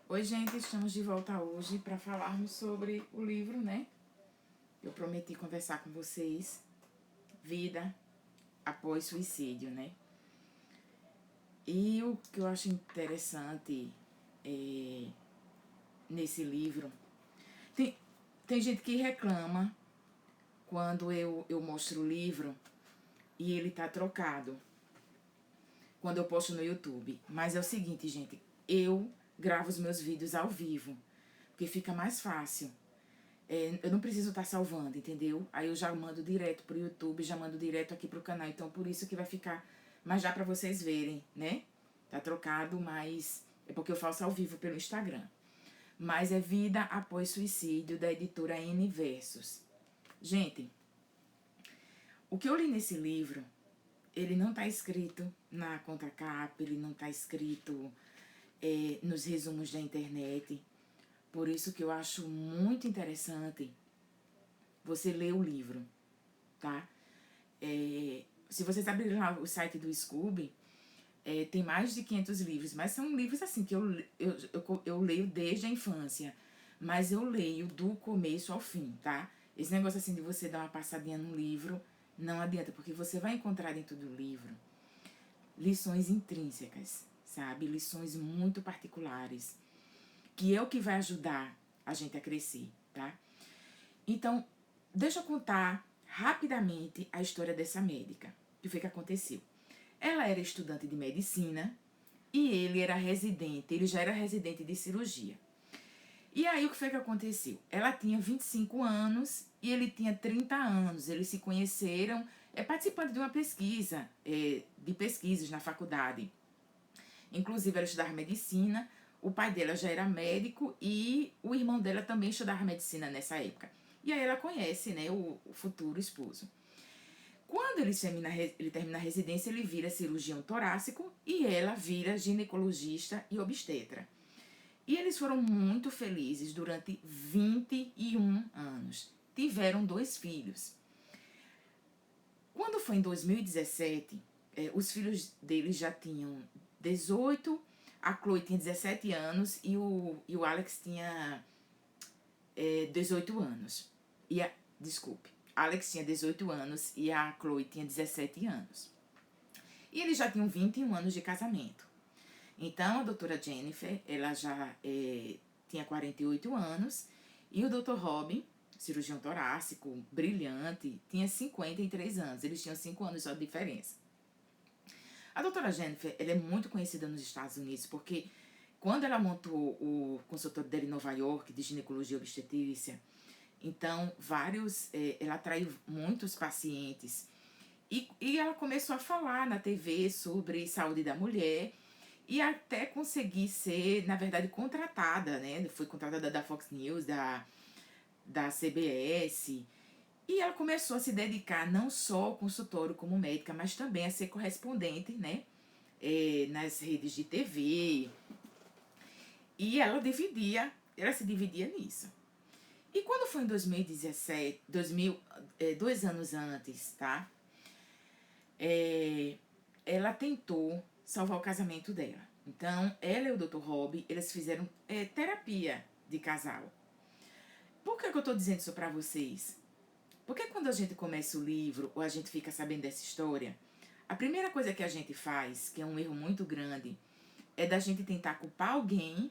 Oi, gente, estamos de volta hoje para falarmos sobre o livro, né? Eu prometi conversar com vocês, Vida após Suicídio, né? E o que eu acho interessante nesse livro, tem, tem gente que reclama quando eu mostro o livro e ele tá trocado, quando eu posto no YouTube. Mas é o seguinte, gente, eu gravo os meus vídeos ao vivo, porque fica mais fácil. Eu não preciso estar salvando, entendeu? Aí eu já mando direto pro YouTube, já mando direto aqui pro canal. Então, por isso que vai ficar mais já pra vocês verem, né? Tá trocado, mas é porque eu faço ao vivo pelo Instagram. Mas é Vida Após Suicídio, da editora N Versos. Gente, o que eu li nesse livro, ele não tá escrito na contracapa, ele não tá escrito nos resumos da internet. Por isso que eu acho muito interessante você ler o livro, tá? Se vocês abrirem lá o site do Scooby, tem mais de 500 livros, mas são livros assim que eu leio desde a infância, mas eu leio do começo ao fim, tá? Esse negócio assim de você dar uma passadinha no livro, não adianta, porque você vai encontrar dentro do livro lições intrínsecas, sabe? Lições muito particulares, que é o que vai ajudar a gente a crescer, tá? Então, deixa eu contar rapidamente a história dessa médica. O que foi que aconteceu? Ela era estudante de medicina e ele já era residente de cirurgia. E aí o que foi que aconteceu? Ela tinha 25 anos e ele tinha 30 anos. Eles se conheceram participando de uma pesquisa, de pesquisas na faculdade. Inclusive, ela estudava medicina, o pai dela já era médico e o irmão dela também estudava medicina nessa época. E aí ela conhece, né, o futuro esposo. Quando ele termina a residência, ele vira cirurgião torácico e ela vira ginecologista e obstetra. E eles foram muito felizes durante 21 anos. Tiveram 2 filhos. Quando foi em 2017, os filhos deles já tinham 18, a Chloe tinha 17 anos e o Alex tinha 18 anos. Desculpe, Alex tinha 18 anos e a Chloe tinha 17 anos. E eles já tinham 21 anos de casamento. Então, a doutora Jennifer, ela já tinha 48 anos e o doutor Robin, cirurgião torácico, brilhante, tinha 53 anos. Eles tinham 5 anos só de diferença. A doutora Jennifer, ela é muito conhecida nos Estados Unidos porque quando ela montou o consultório dela em Nova York, de ginecologia e obstetrícia, então ela atraiu muitos pacientes. E ela começou a falar na TV sobre saúde da mulher e até conseguir ser, na verdade, contratada, né? Foi contratada da Fox News, da CBS. E ela começou a se dedicar não só ao consultório como médica, mas também a ser correspondente, né? Nas redes de TV. E ela se dividia nisso. E quando foi em 2017, 2 anos antes, tá? Ela tentou salvar o casamento dela. Então, ela e o Dr. Rob, eles fizeram terapia de casal. Por que eu tô dizendo isso pra vocês? Porque quando a gente começa o livro, ou a gente fica sabendo dessa história, a primeira coisa que a gente faz, que é um erro muito grande, é da gente tentar culpar alguém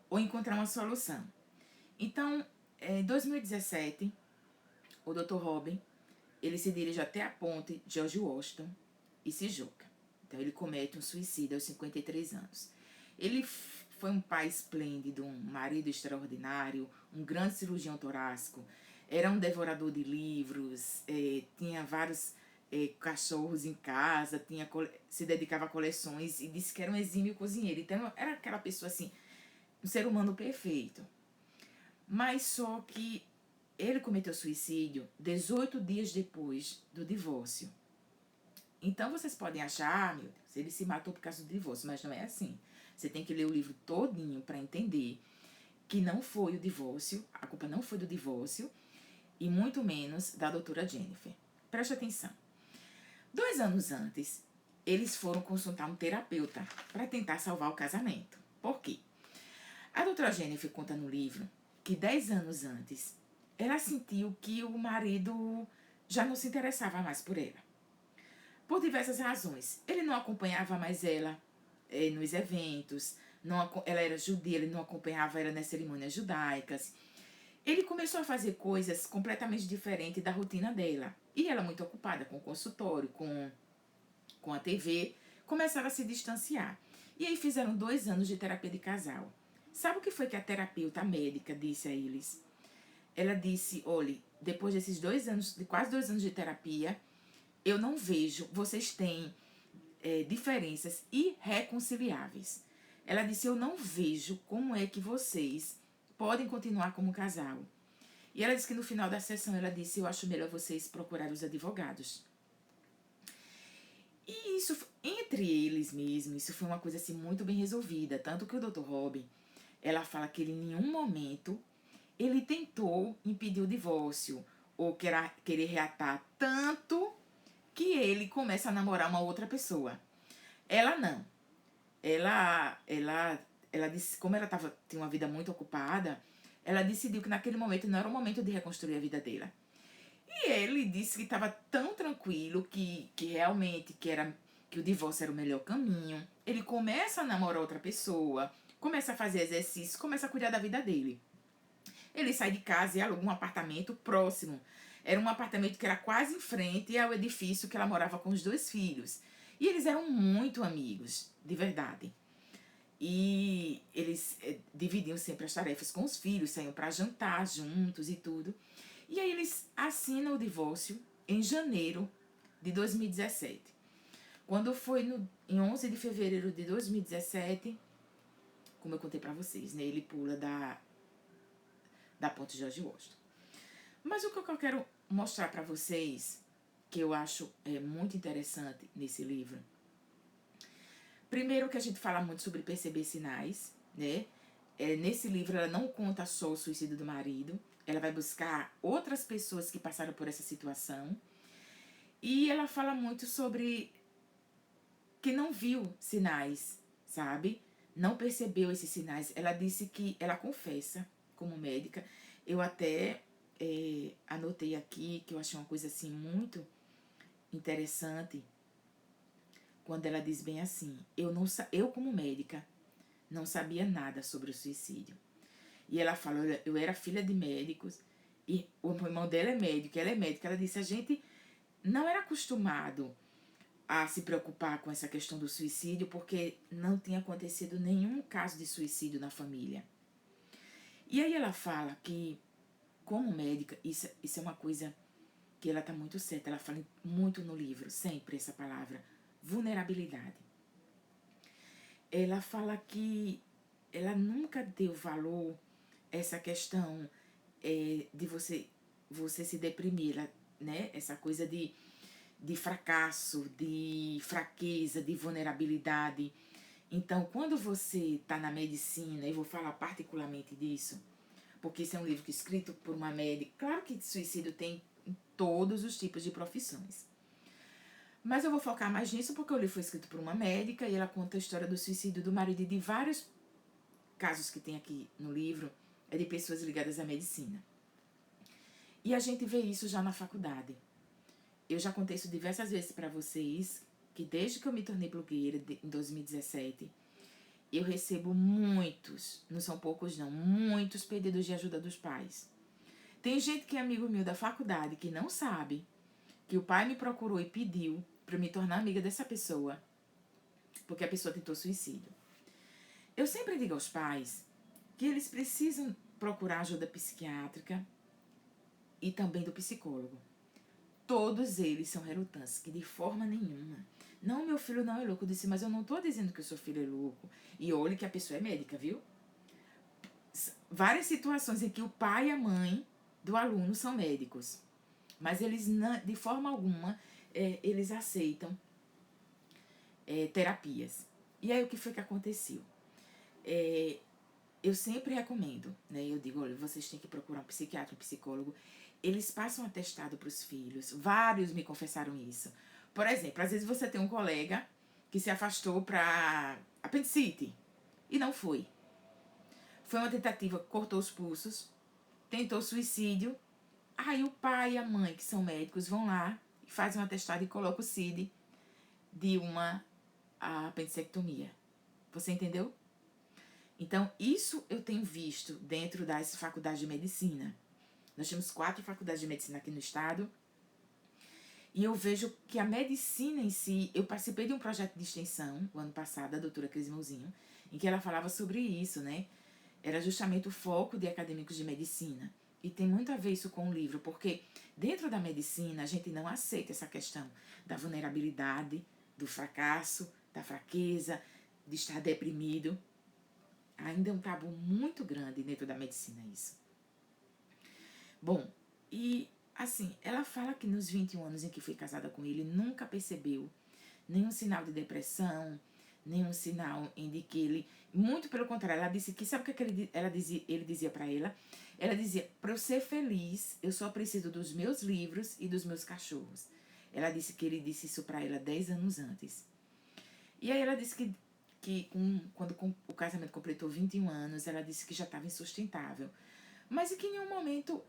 ou encontrar uma solução. Então, em 2017, o Dr. Robin, ele se dirige até a ponte George Washington e se joga. Então, ele comete um suicídio aos 53 anos. Ele foi um pai esplêndido, um marido extraordinário, um grande cirurgião torácico, era um devorador de livros, tinha vários cachorros em casa, se dedicava a coleções e disse que era um exímio cozinheiro. Então, era aquela pessoa assim, um ser humano perfeito. Mas só que ele cometeu suicídio 18 dias depois do divórcio. Então vocês podem achar, meu Deus, ele se matou por causa do divórcio, mas não é assim. Você tem que ler o livro todinho para entender que não foi o divórcio, a culpa não foi do divórcio, e muito menos da doutora Jennifer. Preste atenção. 2 anos antes, eles foram consultar um terapeuta para tentar salvar o casamento. Por quê? A doutora Jennifer conta no livro que 10 anos antes, ela sentiu que o marido já não se interessava mais por ela. Por diversas razões. Ele não acompanhava mais ela nos eventos, ela era judia, ele não acompanhava ela nas cerimônias judaicas. Ele começou a fazer coisas completamente diferentes da rotina dela. E ela, muito ocupada com o consultório, com a TV, começaram a se distanciar. E aí fizeram 2 anos de terapia de casal. Sabe o que foi que a terapeuta médica disse a eles? Ela disse, olha, depois desses 2 anos, de quase 2 anos de terapia, eu não vejo, vocês têm diferenças irreconciliáveis. Ela disse, eu não vejo como é que vocês podem continuar como casal. E ela disse que no final da sessão, ela disse, eu acho melhor vocês procurarem os advogados. E isso, entre eles mesmo, isso foi uma coisa assim muito bem resolvida. Tanto que o Dr. Robin, ela fala que ele em nenhum momento, ele tentou impedir o divórcio, ou querer reatar tanto que ele começa a namorar uma outra pessoa. Ela não. Ela disse, como ela tinha uma vida muito ocupada, ela decidiu que naquele momento não era o momento de reconstruir a vida dela. E ele disse que estava tão tranquilo que realmente que o divórcio era o melhor caminho. Ele começa a namorar outra pessoa, começa a fazer exercício, começa a cuidar da vida dele. Ele sai de casa e aluga um apartamento próximo. Era um apartamento que era quase em frente ao edifício que ela morava com os 2 filhos. E eles eram muito amigos, de verdade. E eles dividiam sempre as tarefas com os filhos, saíam para jantar juntos e tudo. E aí eles assinam o divórcio em janeiro de 2017. Quando foi em 11 de fevereiro de 2017, como eu contei para vocês, né, ele pula da ponte George Washington. Mas o que eu quero mostrar para vocês, que eu acho muito interessante nesse livro, primeiro que a gente fala muito sobre perceber sinais, né? Nesse livro ela não conta só o suicídio do marido, ela vai buscar outras pessoas que passaram por essa situação. E ela fala muito sobre que não viu sinais, sabe? Não percebeu esses sinais. Ela disse que ela confessa como médica. Eu até anotei aqui que eu achei uma coisa assim muito interessante quando ela diz bem assim, eu como médica não sabia nada sobre o suicídio. E ela fala, olha, eu era filha de médicos e o irmão dela é médico, ela é médica. Ela disse, a gente não era acostumado a se preocupar com essa questão do suicídio porque não tinha acontecido nenhum caso de suicídio na família. E aí ela fala que, como médica, isso é uma coisa que ela está muito certa, ela fala muito no livro, sempre essa palavra, vulnerabilidade. Ela fala que ela nunca deu valor a essa questão de você se deprimir, né? Essa coisa de fracasso, de fraqueza, de vulnerabilidade. Então, quando você está na medicina, eu vou falar particularmente disso, porque esse é um livro que é escrito por uma médica. Claro que suicídio tem em todos os tipos de profissões. Mas eu vou focar mais nisso porque o livro foi escrito por uma médica e ela conta a história do suicídio do marido e de vários casos que tem aqui no livro, de pessoas ligadas à medicina. E a gente vê isso já na faculdade. Eu já contei isso diversas vezes para vocês, que desde que eu me tornei blogueira, em 2017, eu recebo muitos, não são poucos não, muitos pedidos de ajuda dos pais. Tem gente que é amigo meu da faculdade que não sabe que o pai me procurou e pediu para me tornar amiga dessa pessoa, porque a pessoa tentou suicídio. Eu sempre digo aos pais que eles precisam procurar ajuda psiquiátrica e também do psicólogo. Todos eles são relutantes, que de forma nenhuma. Não, meu filho não é louco. Eu disse, mas eu não estou dizendo que o seu filho é louco. E olhe que a pessoa é médica, viu? Várias situações em que o pai e a mãe do aluno são médicos. Mas eles, de forma alguma, eles aceitam terapias. E aí, o que foi que aconteceu? Eu sempre recomendo, né? Eu digo, olha, vocês têm que procurar um psiquiatra, um psicólogo. Eles passam atestado para os filhos. Vários me confessaram isso. Por exemplo, às vezes você tem um colega que se afastou para apendicite e não foi. Foi uma tentativa, cortou os pulsos, tentou suicídio. Aí o pai e a mãe, que são médicos, vão lá, fazem um atestado e colocam o CID de uma apendicectomia. Você entendeu? Então, isso eu tenho visto dentro das faculdades de medicina. Nós temos 4 faculdades de medicina aqui no estado. E eu vejo que a medicina em si... Eu participei de um projeto de extensão, o ano passado, da doutora Cris Mouzinho, em que ela falava sobre isso, né? Era justamente o foco de acadêmicos de medicina. E tem muito a ver isso com o livro, porque dentro da medicina a gente não aceita essa questão da vulnerabilidade, do fracasso, da fraqueza, de estar deprimido. Ainda é um tabu muito grande dentro da medicina isso. Bom, e assim, ela fala que nos 21 anos em que foi casada com ele, nunca percebeu nenhum sinal de depressão, nenhum sinal em de que ele... Muito pelo contrário, ela disse que... Sabe o que ele dizia pra ela? Ela dizia, para eu ser feliz, eu só preciso dos meus livros e dos meus cachorros. Ela disse que ele disse isso pra ela 10 anos antes. E aí ela disse quando o casamento completou 21 anos, ela disse que já estava insustentável. Mas e que em nenhum momento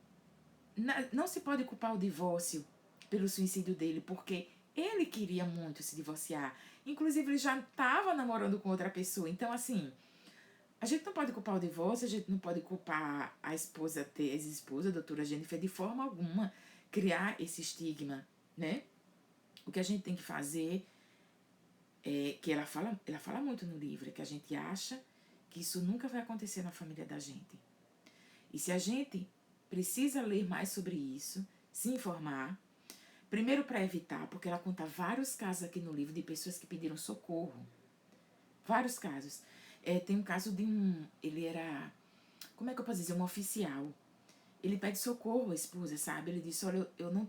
não se pode culpar o divórcio pelo suicídio dele, porque ele queria muito se divorciar. Inclusive, ele já estava namorando com outra pessoa. Então, assim, a gente não pode culpar o divórcio, a gente não pode culpar a ex-esposa, a doutora Jennifer, de forma alguma, criar esse estigma, né? O que a gente tem que fazer... que ela fala muito no livro, é que a gente acha que isso nunca vai acontecer na família da gente. E se a gente precisa ler mais sobre isso, se informar, primeiro para evitar, porque ela conta vários casos aqui no livro de pessoas que pediram socorro. Vários casos. Tem um caso de ele era, como é que eu posso dizer, um oficial. Ele pede socorro à esposa, sabe? Ele disse, olha, eu não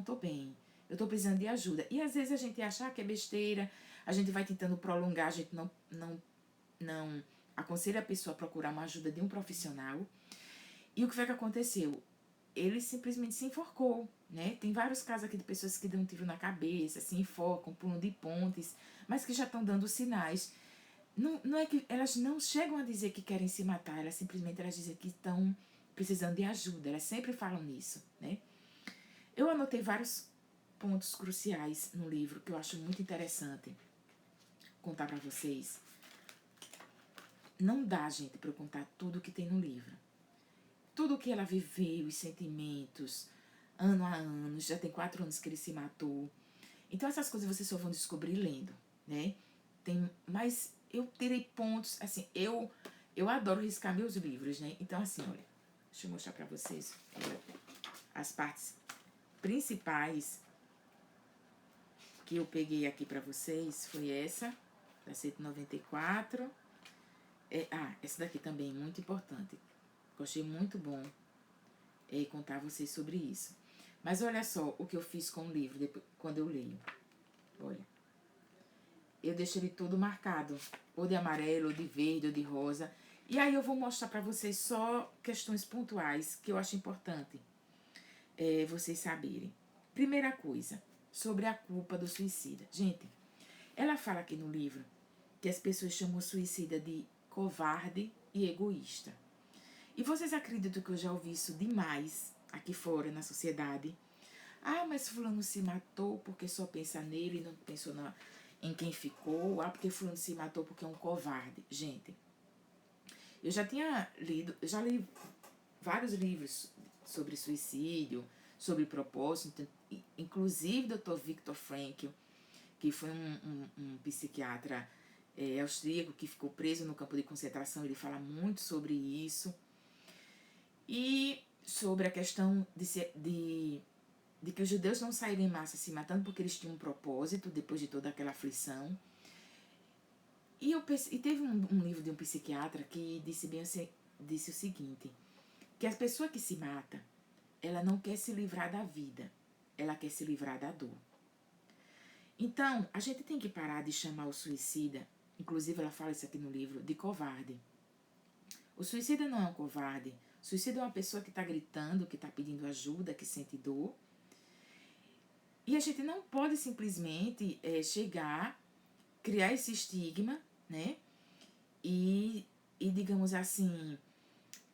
tô bem, eu tô precisando de ajuda. E às vezes a gente acha que é besteira, a gente vai tentando prolongar, a gente não aconselha a pessoa a procurar uma ajuda de um profissional. E o que foi que aconteceu? Ele simplesmente se enforcou, né? Tem vários casos aqui de pessoas que dão um tiro na cabeça, se enforcam, pulam de pontes, mas que já estão dando sinais. Não é que elas não chegam a dizer que querem se matar, elas simplesmente dizem que estão precisando de ajuda, elas sempre falam nisso, né? Eu anotei vários pontos cruciais no livro que eu acho muito interessante contar para vocês. Não dá, gente, para eu contar tudo que tem no livro. Tudo que ela viveu, os sentimentos, ano a ano, já tem 4 anos que ele se matou. Então essas coisas vocês só vão descobrir lendo, né? Mas eu tirei pontos, assim, eu adoro riscar meus livros, né? Então assim, olha, deixa eu mostrar pra vocês as partes principais que eu peguei aqui pra vocês. Foi essa, da 194. Essa daqui também, muito importante. Achei muito bom contar a vocês sobre isso. Mas olha só o que eu fiz com o livro depois, quando eu leio. Olha. Eu deixo ele todo marcado. Ou de amarelo, ou de verde, ou de rosa. E aí eu vou mostrar pra vocês só questões pontuais que eu acho importante vocês saberem. Primeira coisa, sobre a culpa do suicida. Gente, ela fala aqui no livro que as pessoas chamam o suicida de covarde e egoísta. E vocês acreditam que eu já ouvi isso demais aqui fora, na sociedade? Mas fulano se matou porque só pensa nele e não pensou em quem ficou. Porque fulano se matou porque é um covarde. Gente, eu já li vários livros sobre suicídio, sobre propósito, inclusive Dr. Viktor Frankl, que foi um psiquiatra austríaco que ficou preso no campo de concentração. Ele fala muito sobre isso. E sobre a questão de que os judeus não saíram em massa se matando porque eles tinham um propósito depois de toda aquela aflição. E teve um livro de um psiquiatra que disse o seguinte, que a pessoa que se mata, ela não quer se livrar da vida, ela quer se livrar da dor. Então, a gente tem que parar de chamar o suicida, inclusive ela fala isso aqui no livro, de covarde. O suicida não é um covarde. O suicida é uma pessoa que está gritando, que está pedindo ajuda, que sente dor. E a gente não pode simplesmente chegar, criar esse estigma, né? E digamos assim,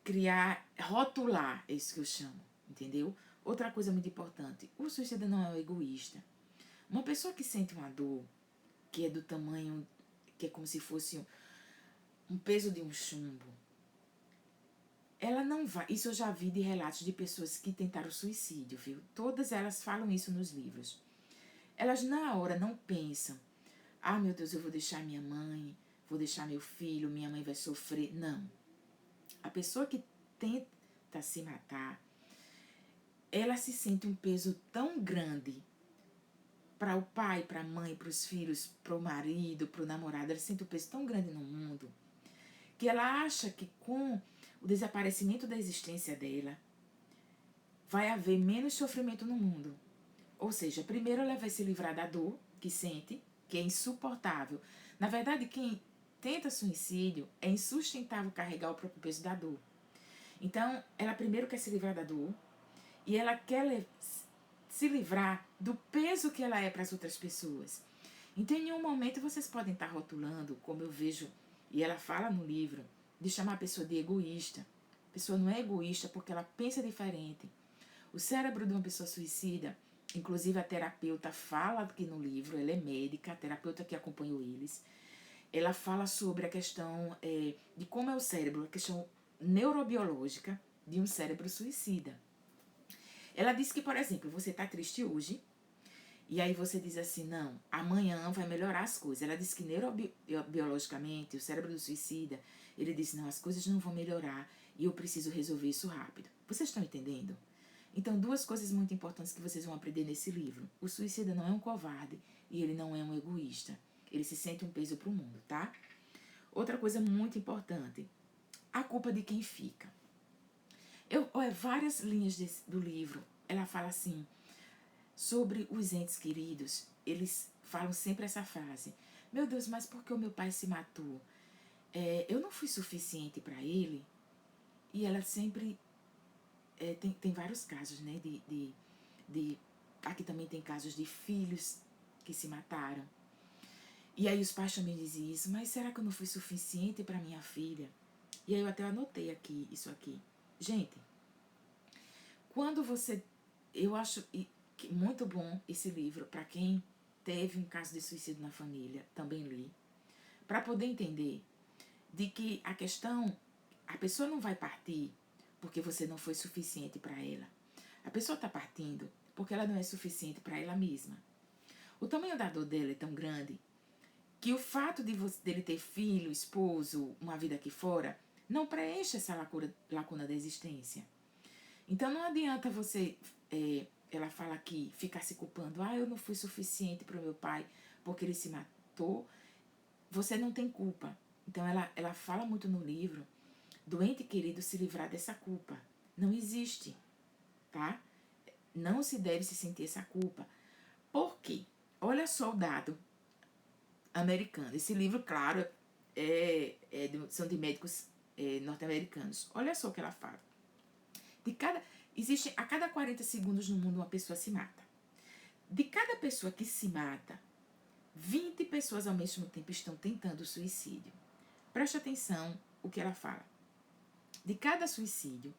criar, rotular, é isso que eu chamo, entendeu? Outra coisa muito importante, o suicida não é um egoísta. Uma pessoa que sente uma dor, que é do tamanho, que é como se fosse um peso de um chumbo, ela não vai... Isso eu já vi de relatos de pessoas que tentaram suicídio, viu? Todas elas falam isso nos livros. Elas na hora não pensam, ah, meu Deus, eu vou deixar minha mãe, vou deixar meu filho, minha mãe vai sofrer. Não. A pessoa que tenta se matar, ela se sente um peso tão grande para o pai, para a mãe, para os filhos, para o marido, para o namorado. Ela sente um peso tão grande no mundo que ela acha que com o desaparecimento da existência dela vai haver menos sofrimento no mundo. Ou seja, primeiro ela vai se livrar da dor que sente, que é insuportável. Na verdade, quem tenta suicídio é insustentável carregar o próprio peso da dor. Então, ela primeiro quer se livrar da dor e ela quer se livrar do peso que ela é para as outras pessoas. Então, em um momento, vocês podem estar rotulando, como eu vejo, e ela fala no livro, de chamar a pessoa de egoísta. A pessoa não é egoísta porque ela pensa diferente. O cérebro de uma pessoa suicida, inclusive a terapeuta fala aqui no livro, ela é médica, a terapeuta que acompanhou eles, ela fala sobre a questão de como é o cérebro, a questão neurobiológica de um cérebro suicida. Ela diz que, por exemplo, você está triste hoje, e aí você diz assim, não, amanhã vai melhorar as coisas. Ela diz que neurobiologicamente, o cérebro do suicida, ele diz, não, as coisas não vão melhorar e eu preciso resolver isso rápido. Vocês estão entendendo? Então, duas coisas muito importantes que vocês vão aprender nesse livro. O suicida não é um covarde e ele não é um egoísta. Ele se sente um peso para o mundo, tá? Outra coisa muito importante, a culpa de quem fica. Várias linhas do livro, ela fala assim, sobre os entes queridos, eles falam sempre essa frase, meu Deus, mas por que o meu pai se matou? Eu não fui suficiente para ele? E ela sempre... tem vários casos, né? Aqui também tem casos de filhos que se mataram. E aí os pais também diziam isso, mas será que eu não fui suficiente para minha filha? E aí eu até anotei aqui, isso aqui. Gente, quando você... Eu acho muito bom esse livro para quem teve um caso de suicídio na família, também li, para poder entender de que a questão, a pessoa não vai partir porque você não foi suficiente para ela. A pessoa está partindo porque ela não é suficiente para ela mesma. O tamanho da dor dela é tão grande que o fato dele ter filho, esposo, uma vida aqui fora, não preenche essa lacuna da existência. Então não adianta você, ela fala aqui, ficar se culpando, eu não fui suficiente para o meu pai porque ele se matou. Você não tem culpa. Então ela fala muito no livro do ente querido se livrar dessa culpa. Não existe, tá? Não se deve se sentir essa culpa. Por quê? Olha só o dado americano. Esse livro, claro, são de médicos norte-americanos. Olha só o que ela fala. Existe a cada 40 segundos no mundo uma pessoa se mata. De cada pessoa que se mata, 20 pessoas ao mesmo tempo estão tentando suicídio. Preste atenção o que ela fala. De cada suicídio,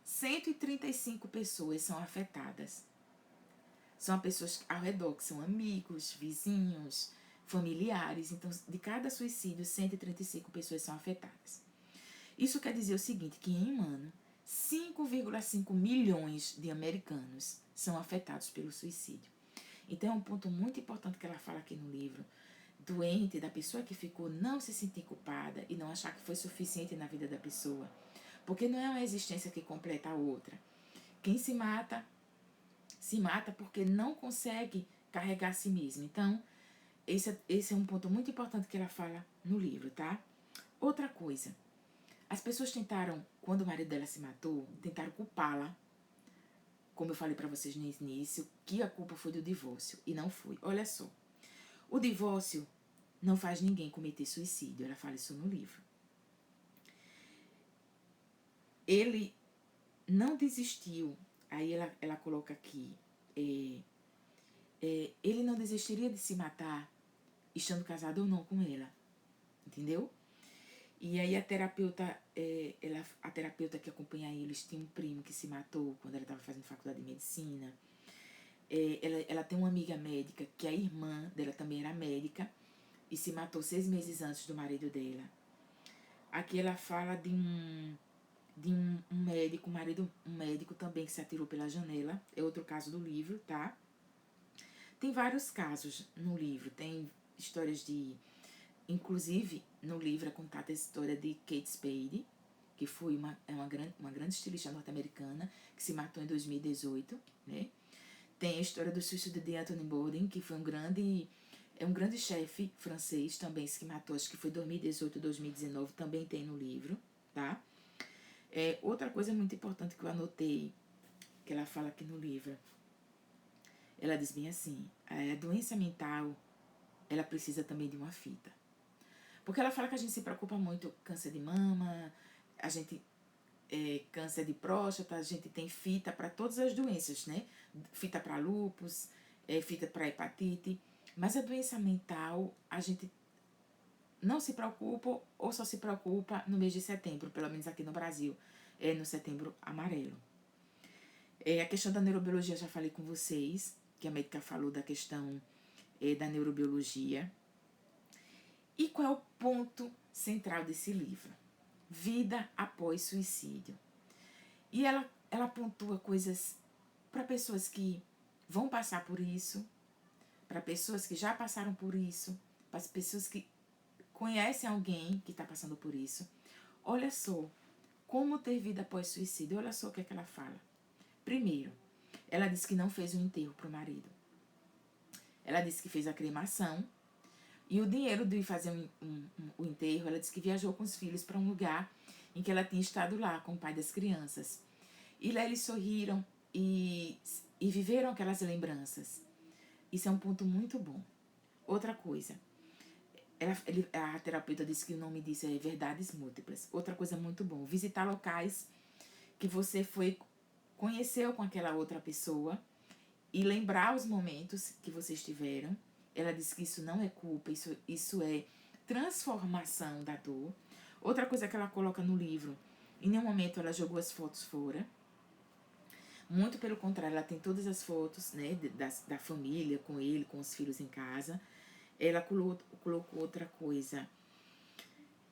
135 pessoas são afetadas. São pessoas ao redor, que são amigos, vizinhos, familiares. Então, de cada suicídio, 135 pessoas são afetadas. Isso quer dizer o seguinte, que em um ano, 5,5 milhões de americanos são afetados pelo suicídio. Então, é um ponto muito importante que ela fala aqui no livro. Doente, da pessoa que ficou, não se sentir culpada e não achar que foi suficiente na vida da pessoa. Porque não é uma existência que completa a outra. Quem se mata porque não consegue carregar a si mesmo. Então, esse é um ponto muito importante que ela fala no livro, tá? Outra coisa. As pessoas tentaram, quando o marido dela se matou, tentaram culpá-la. Como eu falei para vocês no início, que a culpa foi do divórcio. E não foi. Olha só. O divórcio não faz ninguém cometer suicídio. Ela fala isso no livro. Ele não desistiu. Aí ela coloca aqui. Ele não desistiria de se matar estando casado ou não com ela. Entendeu? E aí a terapeuta que acompanha eles tinha um primo que se matou quando ela estava fazendo faculdade de medicina. Ela tem uma amiga médica que a irmã dela também era médica e se matou 6 meses antes do marido dela. Aqui ela fala de um médico, um médico também que se atirou pela janela. É outro caso do livro, tá? Tem vários casos no livro. Tem histórias de... Inclusive, no livro é contada a história de Kate Spade, que foi uma grande estilista norte-americana que se matou em 2018, né? Tem a história do suicídio de Anthony Bourdain, que foi um grande chefe francês também, que matou, acho que foi 2018, 2019, também tem no livro, tá? Outra coisa muito importante que eu anotei, que ela fala aqui no livro, ela diz bem assim, a doença mental, ela precisa também de uma fita. Porque ela fala que a gente se preocupa muito com câncer de mama, a gente câncer de próstata, a gente tem fita para todas as doenças, né? Fita para lúpus, fita para hepatite. Mas a doença mental, a gente não se preocupa ou só se preocupa no mês de setembro, pelo menos aqui no Brasil, no setembro amarelo. A questão da neurobiologia, já falei com vocês, que a médica falou da questão da neurobiologia. E qual é o ponto central desse livro? Vida após suicídio. E ela pontua coisas para pessoas que vão passar por isso, para pessoas que já passaram por isso, para as pessoas que conhecem alguém que está passando por isso. Olha só, como ter vida após suicídio. Olha só o que é que ela fala. Primeiro, ela disse que não fez um enterro para o marido. Ela disse que fez a cremação. E o dinheiro de fazer o enterro, ela disse que viajou com os filhos para um lugar em que ela tinha estado lá com o pai das crianças. E lá eles sorriram e viveram aquelas lembranças. Isso é um ponto muito bom. Outra coisa, a terapeuta disse que o nome disso é verdades múltiplas. Outra coisa muito bom, visitar locais que você conheceu com aquela outra pessoa e lembrar os momentos que vocês tiveram. Ela disse que isso não é culpa, isso é transformação da dor. Outra coisa que ela coloca no livro, em nenhum momento ela jogou as fotos fora. Muito pelo contrário, ela tem todas as fotos, né, da família, com ele, com os filhos em casa. Ela colocou outra coisa.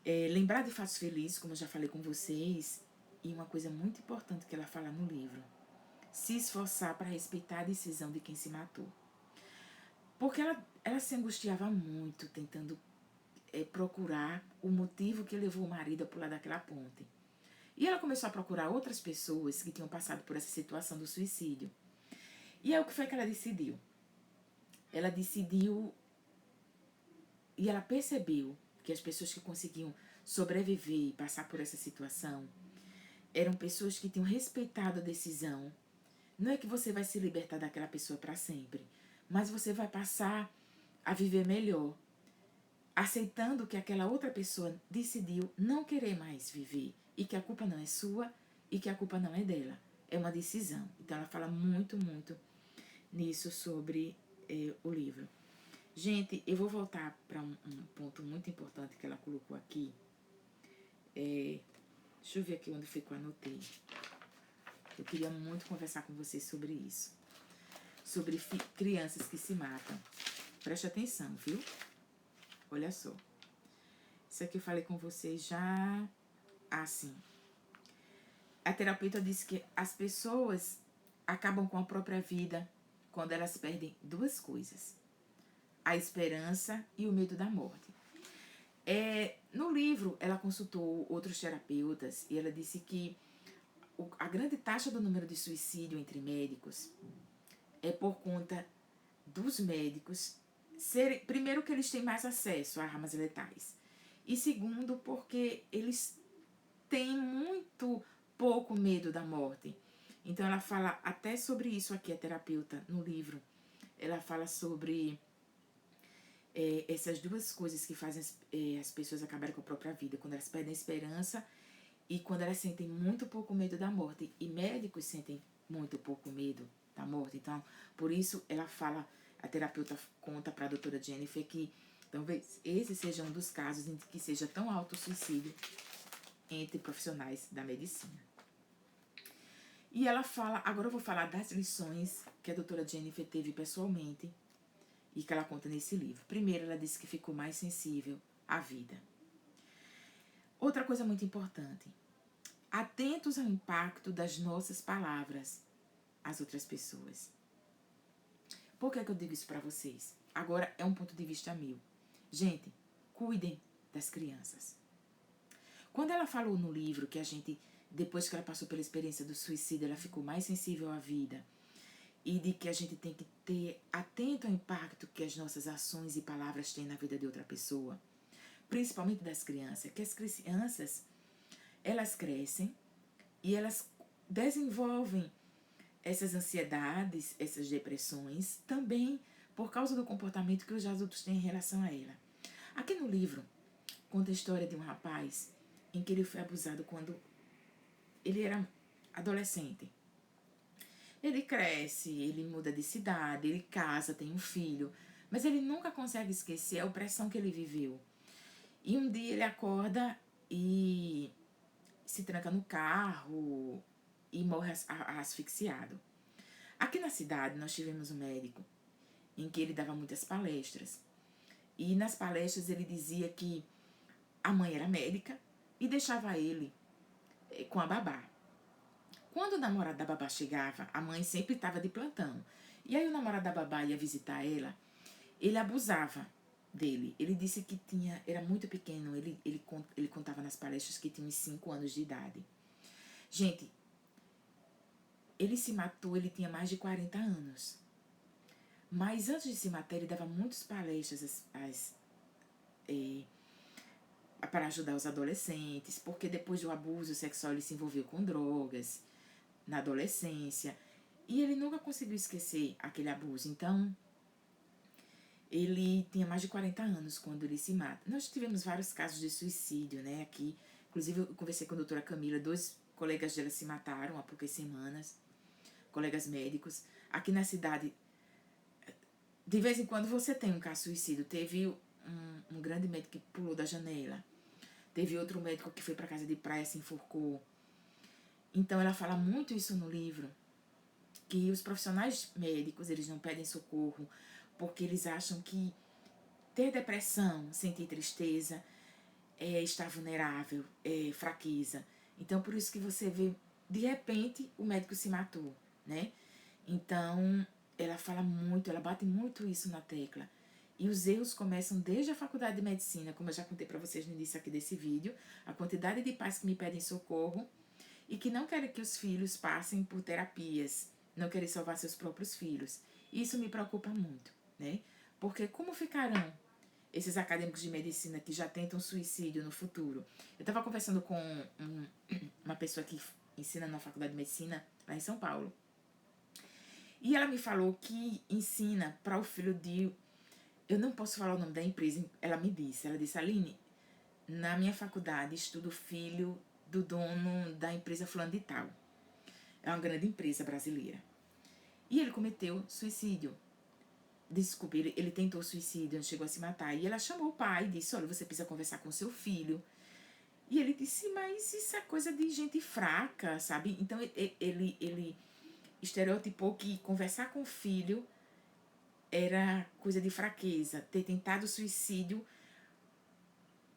Lembrar de fatos felizes, como eu já falei com vocês. E uma coisa muito importante que ela fala no livro. Se esforçar para respeitar a decisão de quem se matou. Porque ela se angustiava muito tentando procurar o motivo que levou o marido a pular daquela ponte. E ela começou a procurar outras pessoas que tinham passado por essa situação do suicídio. E aí o que foi que ela decidiu? Ela decidiu e ela percebeu que as pessoas que conseguiam sobreviver e passar por essa situação eram pessoas que tinham respeitado a decisão. Não é que você vai se libertar daquela pessoa para sempre, mas você vai passar a viver melhor, aceitando que aquela outra pessoa decidiu não querer mais viver e que a culpa não é sua e que a culpa não é dela. É uma decisão. Então ela fala muito, muito nisso sobre o livro. Gente, eu vou voltar para um ponto muito importante que ela colocou aqui. Deixa eu ver aqui onde foi que eu anotei. Eu queria muito conversar com vocês sobre isso. Sobre crianças que se matam. Preste atenção, viu? Olha só. Isso aqui eu falei com vocês já assim. A terapeuta disse que as pessoas acabam com a própria vida quando elas perdem duas coisas. A esperança e o medo da morte. No livro, ela consultou outros terapeutas e ela disse que a grande taxa do número de suicídio entre médicos é por conta dos médicos primeiro, que eles têm mais acesso a armas letais, e segundo, porque eles têm muito pouco medo da morte. Então ela fala até sobre isso aqui, a terapeuta, no livro. Ela fala sobre essas duas coisas que fazem as pessoas acabarem com a própria vida, quando elas perdem a esperança e quando elas sentem muito pouco medo da morte. E médicos sentem muito pouco medo da morte. Então, por isso ela fala, a terapeuta conta para a doutora Jennifer que Talvez esse seja um dos casos em que seja tão alto o suicídio entre profissionais da medicina. E ela fala, agora eu vou falar das lições que a doutora Jennifer teve pessoalmente e que ela conta nesse livro. Primeiro, ela disse que ficou mais sensível à vida. Outra coisa muito importante, atentos ao impacto das nossas palavras às outras pessoas. Por que eu digo isso para vocês? Agora é um ponto de vista meu. Gente, cuidem das crianças. Quando ela falou no livro que a gente, depois que ela passou pela experiência do suicídio, ela ficou mais sensível à vida e de que a gente tem que ter atento ao impacto que as nossas ações e palavras têm na vida de outra pessoa, principalmente das crianças, que as crianças, elas crescem e elas desenvolvem essas ansiedades, essas depressões, também por causa do comportamento que os adultos têm em relação a ela. Aqui no livro, conta a história de um rapaz em que ele foi abusado quando ele era adolescente. Ele cresce, ele muda de cidade, ele casa, tem um filho, mas ele nunca consegue esquecer a opressão que ele viveu. E um dia ele acorda e se tranca no carro e morre asfixiado. Aqui na cidade nós tivemos um médico em que ele dava muitas palestras. E nas palestras ele dizia que a mãe era médica e deixava ele com a babá. Quando o namorado da babá chegava, a mãe sempre estava de plantão. E aí o namorado da babá ia visitar ela, ele abusava dele. Ele disse que era muito pequeno, ele contava nas palestras que tinha uns 5 anos de idade. Gente, ele se matou, ele tinha mais de 40 anos. Mas antes de se matar, ele dava muitas palestras para ajudar os adolescentes, porque depois do abuso sexual ele se envolveu com drogas na adolescência. E ele nunca conseguiu esquecer aquele abuso. Então, ele tinha mais de 40 anos quando ele se mata. Nós tivemos vários casos de suicídio, né, aqui. Inclusive, eu conversei com a doutora Camila, 2 colegas dela se mataram há poucas semanas, colegas médicos. Aqui na cidade, de vez em quando você tem um caso de suicídio. Teve um grande médico que pulou da janela. Teve outro médico que foi para casa de praia e se enforcou. Então, ela fala muito isso no livro, que os profissionais médicos, eles não pedem socorro porque eles acham que ter depressão, sentir tristeza, estar vulnerável, fraqueza. Então, por isso que você vê, de repente, o médico se matou, né? Então, ela fala muito, ela bate muito isso na tecla. E os erros começam desde a faculdade de medicina, como eu já contei para vocês no início aqui desse vídeo, a quantidade de pais que me pedem socorro e que não querem que os filhos passem por terapias, não querem salvar seus próprios filhos. Isso me preocupa muito, né? Porque como ficarão esses acadêmicos de medicina que já tentam suicídio no futuro? Eu estava conversando com uma pessoa que ensina na faculdade de medicina lá em São Paulo. E ela me falou que ensina para o filho de... Eu não posso falar o nome da empresa. Ela disse, Aline, na minha faculdade estudo filho do dono da empresa fulano de tal. É uma grande empresa brasileira. E ele cometeu suicídio. Desculpe, ele tentou suicídio, chegou a se matar. E ela chamou o pai e disse, olha, você precisa conversar com seu filho. E ele disse, mas isso é coisa de gente fraca, sabe? Então ele estereotipou que conversar com o filho era coisa de fraqueza. Ter tentado suicídio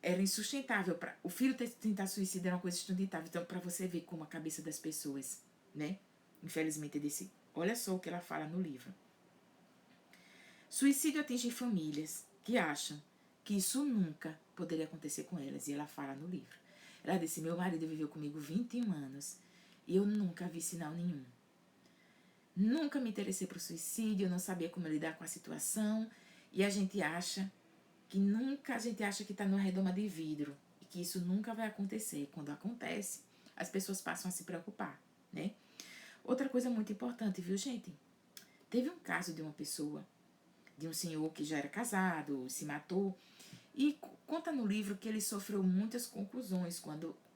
era insustentável. O filho ter tentado suicídio era uma coisa insustentável. Então, para você ver como a cabeça das pessoas, né? Infelizmente, olha só o que ela fala no livro. Suicídio atinge famílias que acham que isso nunca poderia acontecer com elas. E ela fala no livro. Ela disse, meu marido viveu comigo 21 anos e eu nunca vi sinal nenhum. Nunca me interessei por suicídio, eu não sabia como lidar com a situação. E a gente acha que está numa redoma de vidro e que isso nunca vai acontecer. Quando acontece, as pessoas passam a se preocupar, né? Outra coisa muito importante, viu, gente? Teve um caso de uma pessoa, de um senhor que já era casado, se matou, e conta no livro que ele sofreu muitas conclusões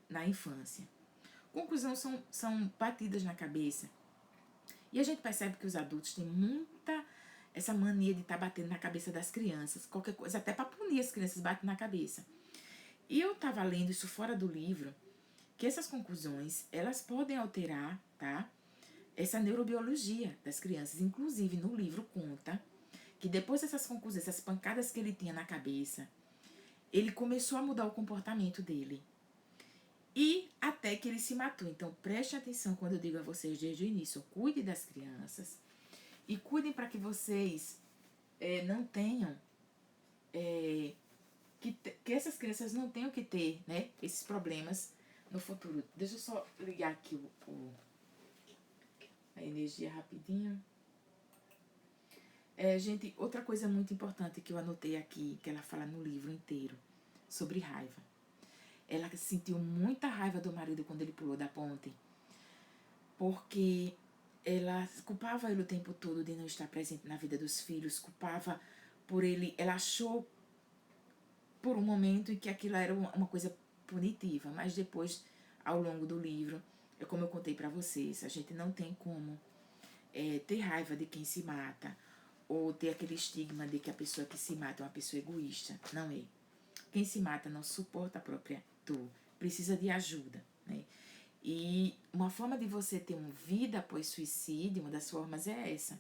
na infância. Conclusões são batidas na cabeça. E a gente percebe que os adultos têm muita essa mania de estar batendo na cabeça das crianças, qualquer coisa, até para punir as crianças, bate na cabeça. E eu estava lendo isso fora do livro, que essas conclusões, elas podem alterar, tá? Essa neurobiologia das crianças. Inclusive, no livro conta que depois dessas conclusões, essas pancadas que ele tinha na cabeça, ele começou a mudar o comportamento dele. E até que ele se matou. Então, preste atenção quando eu digo a vocês desde o início, cuide das crianças e cuidem para que vocês não tenham, que essas crianças não tenham que ter, né, esses problemas no futuro. Deixa eu só ligar aqui a energia rapidinho. Gente, outra coisa muito importante que eu anotei aqui, que ela fala no livro inteiro, sobre raiva. Ela sentiu muita raiva do marido quando ele pulou da ponte, porque ela culpava ele o tempo todo de não estar presente na vida dos filhos, culpava por ele, ela achou por um momento em que aquilo era uma coisa punitiva, mas depois, ao longo do livro, é como eu contei para vocês, a gente não tem como ter raiva de quem se mata, ou ter aquele estigma de que a pessoa que se mata é uma pessoa egoísta. Não é. Quem se mata não suporta a própria dor, precisa de ajuda, né? E uma forma de você ter uma vida após suicídio, uma das formas é essa,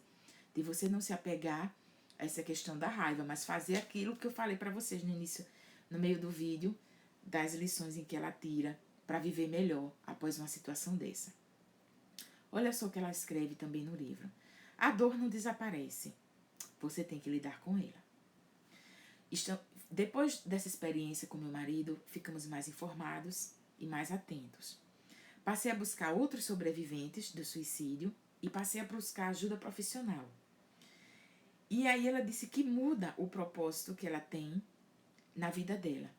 de você não se apegar a essa questão da raiva, mas fazer aquilo que eu falei para vocês no início, no meio do vídeo, das lições em que ela tira para viver melhor após uma situação dessa. Olha só o que ela escreve também no livro. A dor não desaparece, você tem que lidar com ela. Depois dessa experiência com meu marido, ficamos mais informados e mais atentos. Passei a buscar outros sobreviventes do suicídio e passei a buscar ajuda profissional. E aí ela disse que muda o propósito que ela tem na vida dela.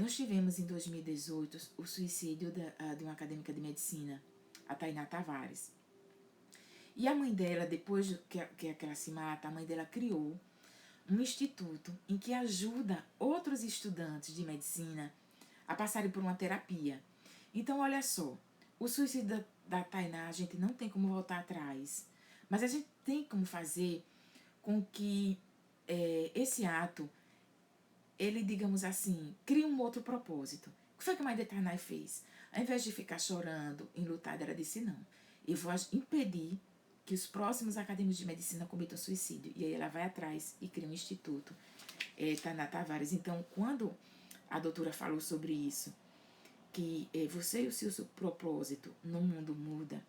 Nós tivemos em 2018 o suicídio de uma acadêmica de medicina, a Tainá Tavares. E a mãe dela, depois que ela se mata, a mãe dela criou um instituto em que ajuda outros estudantes de medicina a passarem por uma terapia. Então, olha só, o suicídio da Tainá, a gente não tem como voltar atrás, mas a gente tem como fazer com que esse ato, ele, digamos assim, crie um outro propósito. O que foi que a mãe da Tainá fez? Ao invés de ficar chorando, enlutada, ela disse, não, eu vou impedir que os próximos acadêmicos de medicina cometam suicídio. E aí ela vai atrás e cria um instituto, Tainá Tavares. Então, quando a doutora falou sobre isso, que você e o seu propósito no mundo muda,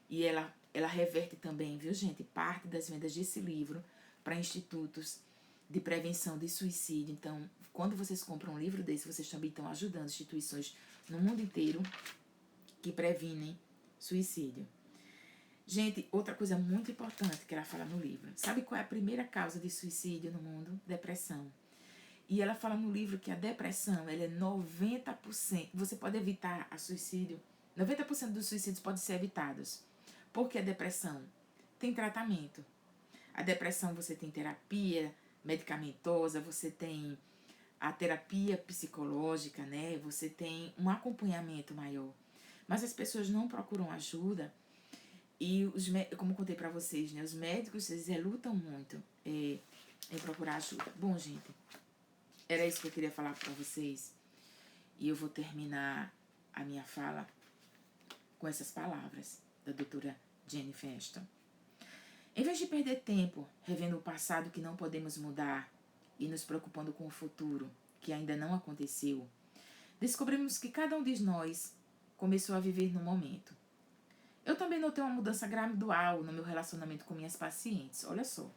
e ela reverte também, viu gente, parte das vendas desse livro para institutos de prevenção de suicídio. Então, quando vocês compram um livro desse, vocês também estão ajudando instituições no mundo inteiro que previnem suicídio. Gente, outra coisa muito importante que ela fala no livro. Sabe qual é a primeira causa de suicídio no mundo? Depressão. E ela fala no livro que a depressão, ela é 90%. Você pode evitar a suicídio. 90% dos suicídios podem ser evitados. Por que a depressão? Tem tratamento. A depressão você tem terapia medicamentosa, você tem a terapia psicológica, né? Você tem um acompanhamento maior. Mas as pessoas não procuram ajuda. E, como eu contei pra vocês, né, os médicos, eles relutam muito em procurar ajuda. Bom, gente, era isso que eu queria falar pra vocês. E eu vou terminar a minha fala com essas palavras da doutora Jennifer Ashton. Em vez de perder tempo revendo o passado que não podemos mudar e nos preocupando com o futuro que ainda não aconteceu, descobrimos que cada um de nós começou a viver no momento. Eu também notei uma mudança gradual no meu relacionamento com minhas pacientes. Olha só.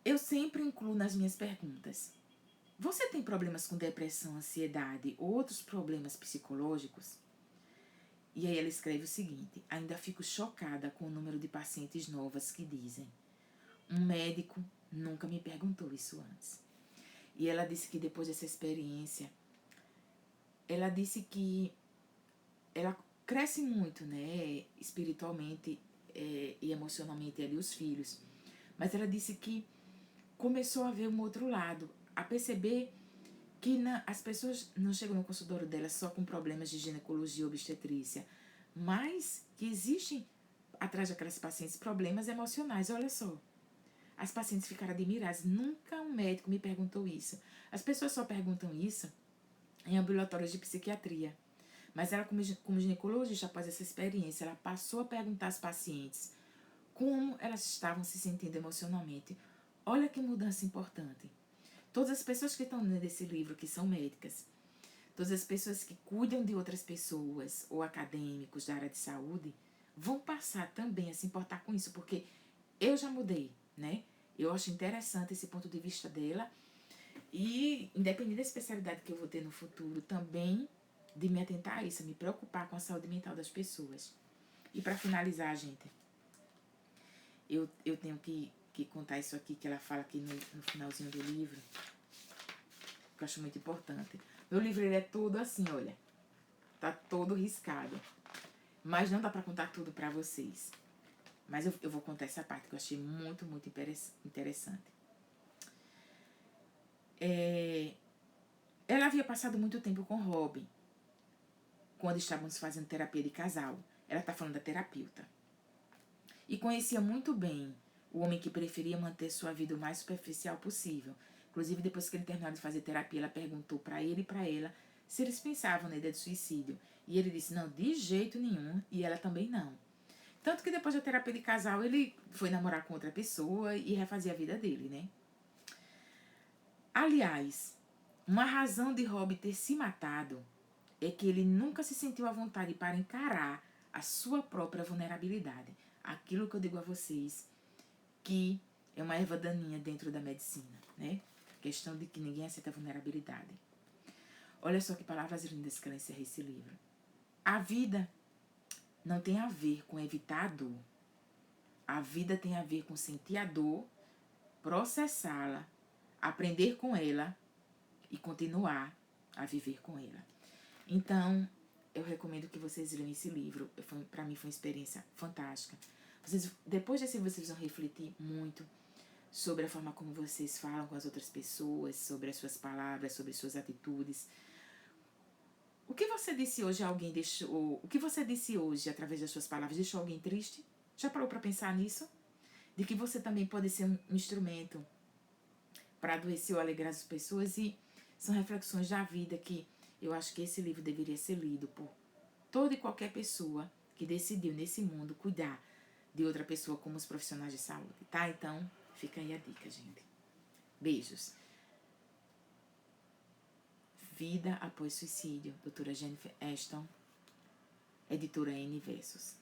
Eu sempre incluo nas minhas perguntas: você tem problemas com depressão, ansiedade ou outros problemas psicológicos? E aí ela escreve o seguinte: ainda fico chocada com o número de pacientes novas que dizem: um médico nunca me perguntou isso antes. E ela disse que depois dessa experiência, ela disse que ela cresce muito, né, espiritualmente e emocionalmente ali os filhos. Mas ela disse que começou a ver um outro lado, a perceber que as pessoas não chegam no consultório dela só com problemas de ginecologia e obstetrícia, mas que existem atrás daquelas pacientes problemas emocionais, olha só. As pacientes ficaram admiradas. Nunca um médico me perguntou isso. As pessoas só perguntam isso em ambulatórios de psiquiatria. Mas ela, como ginecologista, após essa experiência, ela passou a perguntar às pacientes como elas estavam se sentindo emocionalmente. Olha que mudança importante. Todas as pessoas que estão lendo esse livro, que são médicas, todas as pessoas que cuidam de outras pessoas ou acadêmicos da área de saúde, vão passar também a se importar com isso, porque eu já mudei, né? Eu acho interessante esse ponto de vista dela e, independente da especialidade que eu vou ter no futuro, também de me atentar a isso, me preocupar com a saúde mental das pessoas. E para finalizar, gente, eu tenho que contar isso aqui, que ela fala aqui no finalzinho do livro, que eu acho muito importante. Meu livro, ele é todo assim, olha, tá todo riscado. Mas não dá pra contar tudo pra vocês. Mas eu vou contar essa parte que eu achei muito, muito interessante. Ela havia passado muito tempo com Robin, quando estávamos fazendo terapia de casal. Ela tá falando da terapeuta. E conhecia muito bem o homem que preferia manter sua vida o mais superficial possível. Inclusive, depois que ele terminou de fazer terapia, ela perguntou para ele e para ela se eles pensavam na ideia de suicídio. E ele disse, não, de jeito nenhum, e ela também não. Tanto que depois da terapia de casal, ele foi namorar com outra pessoa e refazer a vida dele, né? Aliás, uma razão de Rob ter se matado é que ele nunca se sentiu à vontade para encarar a sua própria vulnerabilidade. Aquilo que eu digo a vocês, que é uma erva daninha dentro da medicina, né? A questão de que ninguém aceita a vulnerabilidade. Olha só que palavras lindas que ela encerra esse livro. A vida não tem a ver com evitar a dor. A vida tem a ver com sentir a dor, processá-la, aprender com ela e continuar a viver com ela. Então, eu recomendo que vocês leiam esse livro. Para mim foi uma experiência fantástica. Depois desse livro, vocês vão refletir muito sobre a forma como vocês falam com as outras pessoas, sobre as suas palavras, sobre suas atitudes. O que você disse hoje alguém deixou... O que você disse hoje, através das suas palavras, deixou alguém triste? Já parou para pensar nisso? De que você também pode ser um instrumento para adoecer ou alegrar as pessoas, e são reflexões da vida que eu acho que esse livro deveria ser lido por toda e qualquer pessoa que decidiu nesse mundo cuidar de outra pessoa como os profissionais de saúde, tá? Então, fica aí a dica, gente. Beijos. Vida após suicídio, doutora Jennifer Ashton, editora N Versos.